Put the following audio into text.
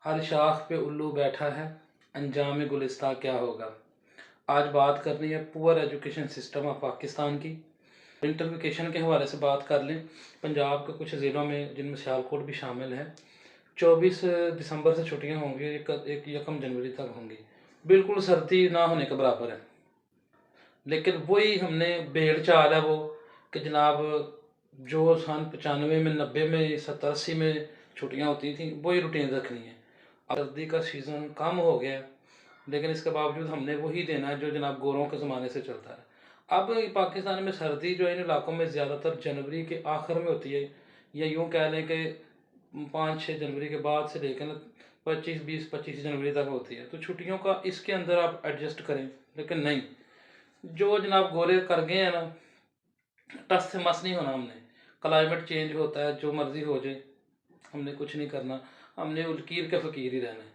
हर शाख पे उल्लू बैठा है, अंजाम गुलिस्तां क्या होगा। आज बात करनी है poor education system of Pakistan की। विंटर वेकेशन के हवाले से बात कर लें। पंजाब के कुछ ज़िलों में, जिनमें सियालकोट भी शामिल है, 24 दिसंबर से छुट्टियां होंगी, एक 1 जनवरी तक होंगी। बिल्कुल सर्दी ना होने के बराबर है। लेकिन वही हमने भेड़ चाल है वो कि जनाब जो सन 95 में, 90 में, 70, 80 में छुट्टियां होती थी, वही रूटीन रखनी है। अब सर्दी का सीज़न कम हो गया, लेकिन इसके बावजूद हमने वही देना है जो जनाब गोरों के ज़माने से चलता है। अब पाकिस्तान में सर्दी जो इन इलाकों में ज़्यादातर जनवरी के आखिर में होती है, या यूँ कह लें कि 5-6 जनवरी के बाद से लेकर 25 जनवरी तक होती है। तो छुट्टियों का इसके अंदर आप एडजस्ट करें, लेकिन नहीं, जो जनाब गोरे कर गए हैं ना, टस से मस नहीं होना हमने। क्लाइमेट चेंज होता है, जो मर्ज़ी हो जाए, हमने कुछ नहीं करना, हमने लकीर के फ़कीर ही रहना है।